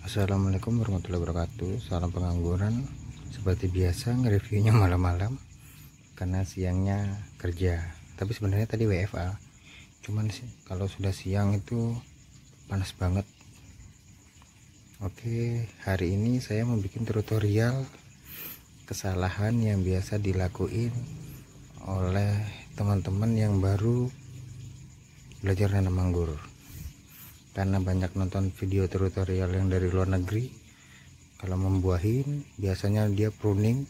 Assalamualaikum warahmatullahi wabarakatuh. Salam pengangguran. Seperti biasa nge-reviewnya malam-malam karena siangnya kerja. Tapi sebenarnya tadi WFA. Cuman sih kalau sudah siang itu panas banget. Oke, hari ini saya mau bikin tutorial kesalahan yang biasa dilakuin oleh teman-teman yang baru belajar nanam anggur. Karena banyak nonton video tutorial yang dari luar negeri, kalau membuahin biasanya dia pruning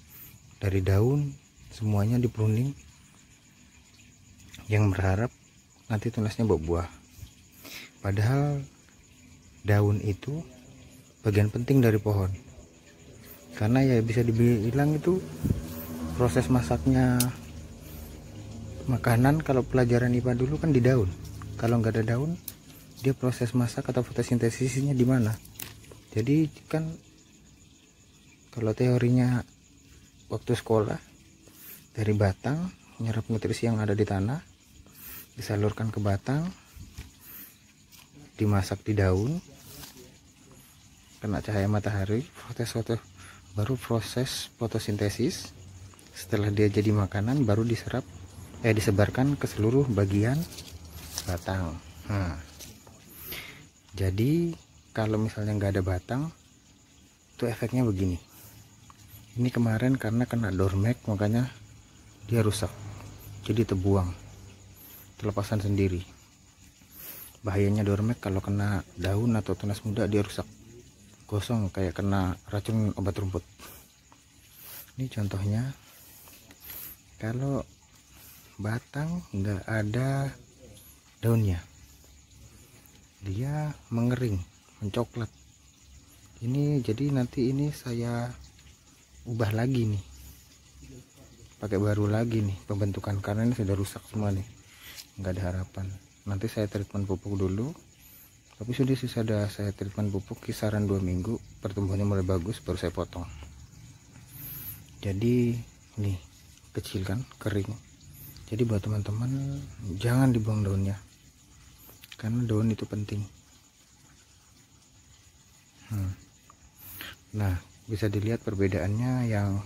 dari daun, semuanya di pruning, yang berharap nanti tunasnya buah. Padahal daun itu bagian penting dari pohon, karena ya bisa dibilang itu proses masaknya makanan. Kalau pelajaran IPA dulu kan di daun, kalau nggak ada daun dia proses masak atau fotosintesisnya di mana. Jadi kan kalau teorinya waktu sekolah, dari batang menyerap nutrisi yang ada di tanah, disalurkan ke batang, dimasak di daun, kena cahaya matahari, baru proses fotosintesis. Setelah dia jadi makanan baru disebarkan ke seluruh bagian batang. Jadi kalau misalnya nggak ada batang, itu efeknya begini. Ini kemarin karena kena dormek makanya dia rusak, jadi terbuang, terlepasan sendiri. Bahayanya dormek, kalau kena daun atau tunas muda dia rusak, gosong kayak kena racun obat rumput. Ini contohnya, kalau batang nggak ada daunnya, dia mengering, mencoklat. Ini jadi nanti ini saya ubah lagi nih, pakai baru lagi nih pembentukan, karena ini sudah rusak semua nih, nggak ada harapan. Nanti saya treatment pupuk dulu, tapi sudah saya treatment pupuk kisaran 2 minggu, pertumbuhannya mulai bagus, baru saya potong. Jadi nih kecil kan, kering. Jadi buat teman-teman jangan dibuang daunnya, karena daun itu penting. Nah, bisa dilihat perbedaannya, yang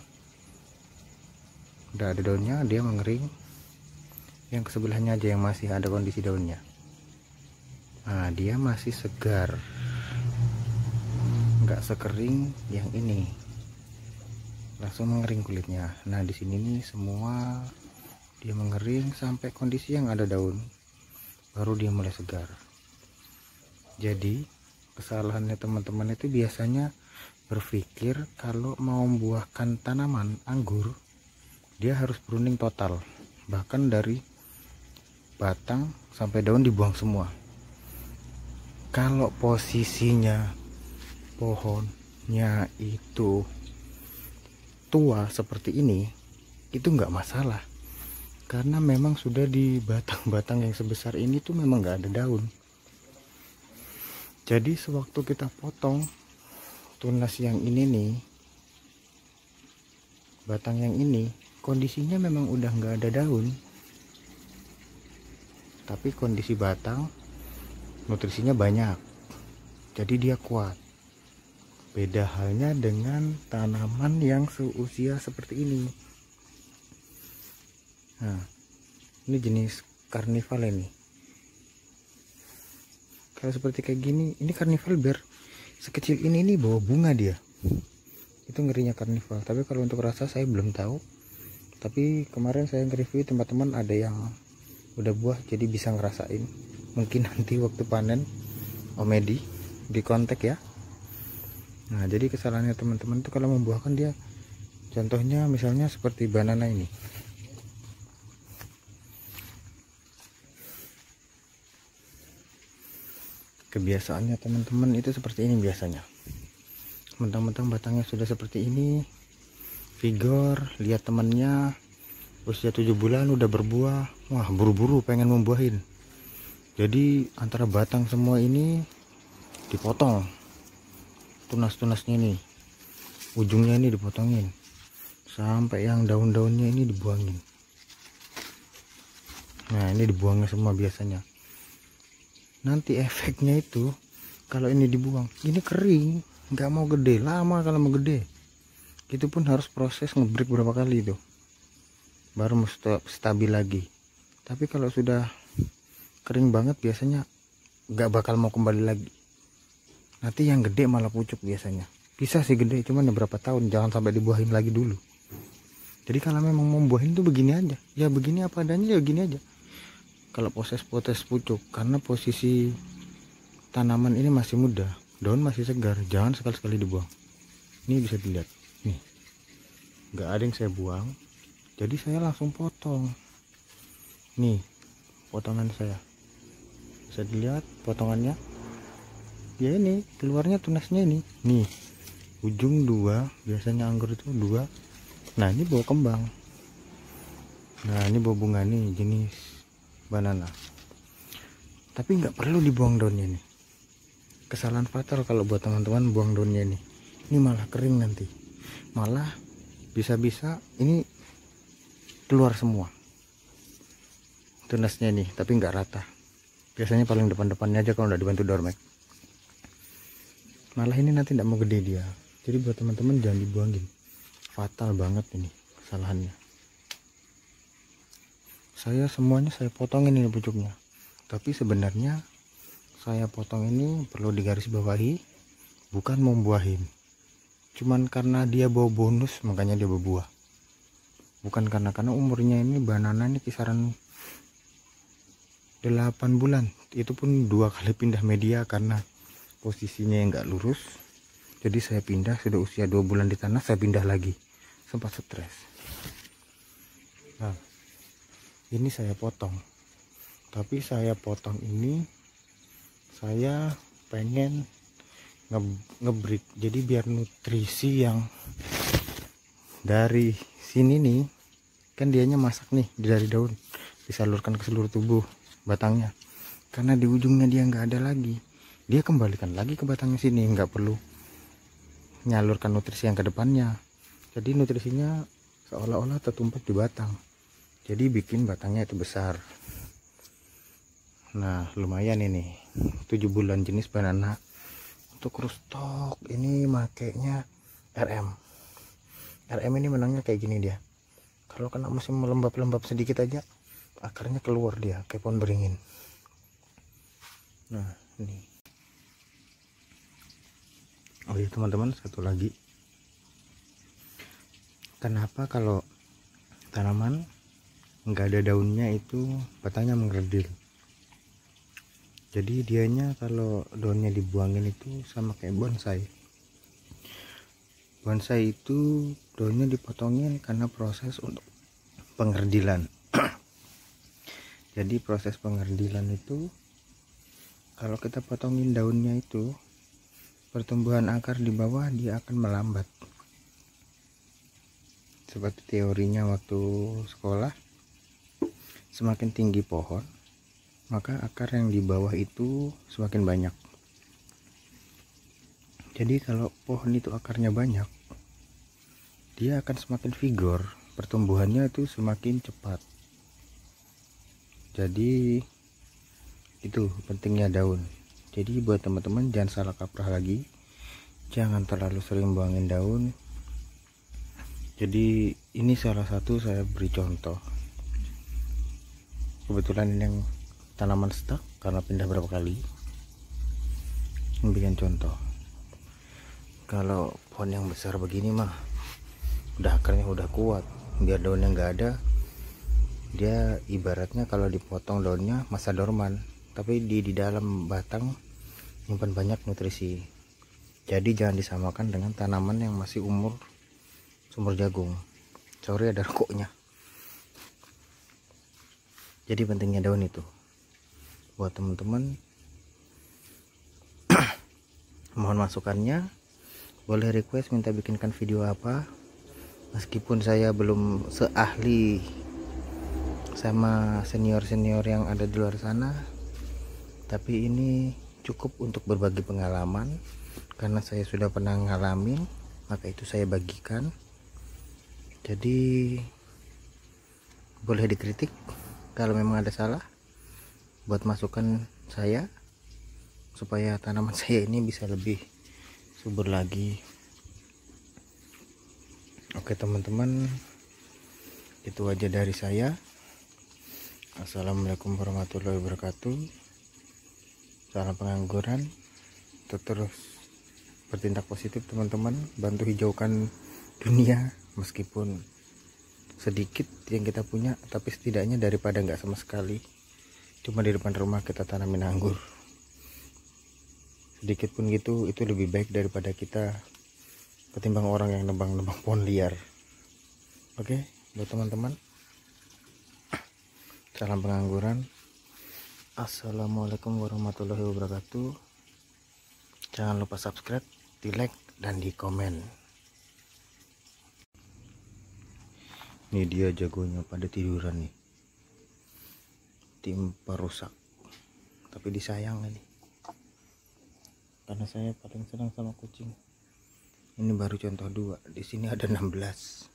udah ada daunnya dia mengering, yang ke sebelahnya aja yang masih ada kondisi daunnya. Nah, dia masih segar, nggak sekering yang ini, langsung mengering kulitnya. Nah, di sini nih semua dia mengering sampai kondisi yang ada daun, baru dia mulai segar. Jadi kesalahannya teman-teman itu biasanya berpikir kalau mau membuahkan tanaman anggur dia harus pruning total, bahkan dari batang sampai daun dibuang semua. Kalau posisinya pohonnya itu tua seperti ini, itu nggak masalah, karena memang sudah di batang-batang yang sebesar ini tuh memang nggak ada daun. Jadi sewaktu kita potong tunas yang ini nih, batang yang ini, kondisinya memang udah nggak ada daun, tapi kondisi batang nutrisinya banyak, jadi dia kuat. Beda halnya dengan tanaman yang seusia seperti ini. Nah, ini jenis karnival ini. Kalau seperti kayak gini, ini karnival biar sekecil ini nih bawa bunga dia. Itu ngerinya karnival. Tapi kalau untuk rasa saya belum tahu. Tapi kemarin saya nge-review teman-teman ada yang udah buah, jadi bisa ngerasain. Mungkin nanti waktu panen Om Edi di kontak ya. Nah, jadi kesalahannya teman-teman itu kalau membuahkan dia, contohnya misalnya seperti banana ini. Kebiasaannya teman-teman itu seperti ini biasanya. Mentang-mentang batangnya sudah seperti ini, vigor, lihat temannya usia 7 bulan udah berbuah, wah buru-buru pengen membuahin. Jadi antara batang semua ini dipotong, tunas-tunasnya ini, ujungnya ini dipotongin, sampai yang daun-daunnya ini dibuangin. Nah, ini dibuangnya semua biasanya. Nanti efeknya itu kalau ini dibuang, ini kering, nggak mau gede, lama kalau mau gede. Itu pun harus proses ngebreak berapa kali itu baru stabil lagi. Tapi kalau sudah kering banget biasanya nggak bakal mau kembali lagi. Nanti yang gede malah pucuk biasanya. Bisa sih gede, cuman ya berapa tahun, jangan sampai dibuahin lagi dulu. Jadi kalau memang mau buahin tuh begini aja, ya begini apa adanya, ya begini aja. Kalau proses pucuk, karena posisi tanaman ini masih muda, daun masih segar, jangan sekali-sekali dibuang. Ini bisa dilihat nih, nggak ada yang saya buang, jadi saya langsung potong. Nih potongan saya, bisa dilihat potongannya ya. Ini keluarnya tunasnya ini nih, ujung 2, biasanya anggur itu 2. Nah ini bawa kembang, nah ini bawa bunga nih, jenis banana. Tapi nggak perlu dibuang daunnya nih, kesalahan fatal kalau buat teman-teman buang daunnya nih. Ini malah kering nanti, malah bisa-bisa ini keluar semua tunasnya nih, tapi nggak rata. Biasanya paling depan-depannya aja kalau udah dibantu dormek. Malah ini nanti tidak mau gede dia. Jadi buat teman-teman jangan dibuangin, fatal banget ini kesalahannya. Saya semuanya saya potongin ini pucuknya, tapi sebenarnya saya potong ini perlu digarisbawahi, bukan membuahin, cuman karena dia bawa bonus makanya dia berbuah, bukan karena umurnya ini banana ini kisaran 8 bulan. Itu pun 2 kali pindah media karena posisinya yang nggak lurus. Jadi saya pindah, sudah usia 2 bulan di tanah saya pindah lagi, sempat stres. Nah ini saya potong, tapi saya potong ini saya pengen ngebreak, jadi biar nutrisi yang dari sini nih, kan dianya masak nih dari daun, disalurkan ke seluruh tubuh batangnya. Karena di ujungnya dia nggak ada lagi, dia kembalikan lagi ke batangnya sini, nggak perlu nyalurkan nutrisi yang ke depannya. Jadi nutrisinya seolah-olah tertumpuk di batang, jadi bikin batangnya itu besar. Nah lumayan ini 7 bulan jenis banana. Untuk rootstock ini makainya RM ini menangnya kayak gini dia. Kalau kena musim lembab-lembab sedikit aja akarnya keluar dia kayak pohon beringin. Nah ini, oh iya teman-teman, satu lagi, kenapa kalau tanaman nggak ada daunnya itu batangnya mengerdil. Jadi dianya kalau daunnya dibuangin itu sama kayak bonsai. Bonsai itu daunnya dipotongin karena proses untuk pengerdilan. Jadi proses pengerdilan itu kalau kita potongin daunnya itu, pertumbuhan akar di bawah dia akan melambat. Seperti teorinya waktu sekolah, semakin tinggi pohon maka akar yang di bawah itu semakin banyak. Jadi kalau pohon itu akarnya banyak, dia akan semakin vigor, pertumbuhannya itu semakin cepat. Jadi itu pentingnya daun. Jadi buat teman-teman jangan salah kaprah lagi, jangan terlalu sering buangin daun. Jadi ini salah satu saya beri contoh. Kebetulan ini yang tanaman stuck karena pindah berapa kali, bikin contoh. Kalau pohon yang besar begini mah udah akarnya udah kuat, biar daunnya nggak ada, dia ibaratnya kalau dipotong daunnya masa dorman, tapi di dalam batang nyimpan banyak nutrisi. Jadi jangan disamakan dengan tanaman yang masih umur sumur jagung. Sorry ada rokoknya. Jadi pentingnya daun itu. Buat teman-teman mohon masukannya, boleh request minta bikinkan video apa. Meskipun saya belum seahli sama senior-senior yang ada di luar sana, tapi ini cukup untuk berbagi pengalaman karena saya sudah pernah ngalamin, maka itu saya bagikan. Jadi boleh dikritik kalau memang ada salah, buat masukan saya supaya tanaman saya ini bisa lebih subur lagi. Oke teman-teman, itu aja dari saya. Assalamualaikum warahmatullahi wabarakatuh. Salam pengangguran. Terus bertindak positif teman-teman, bantu hijaukan dunia. Meskipun sedikit yang kita punya, tapi setidaknya daripada nggak sama sekali. Cuma di depan rumah kita tanamin anggur, sedikit pun gitu, itu lebih baik daripada kita ketimbang orang yang nebang-nebang pohon liar. Oke, buat teman-teman, salam pengangguran. Assalamualaikum warahmatullahi wabarakatuh. Jangan lupa subscribe, di like, dan di komen. Ini dia jagonya pada tiduran nih, tim perusak, tapi disayang ini karena saya paling senang sama kucing. Ini baru contoh 2, di sini ada 16.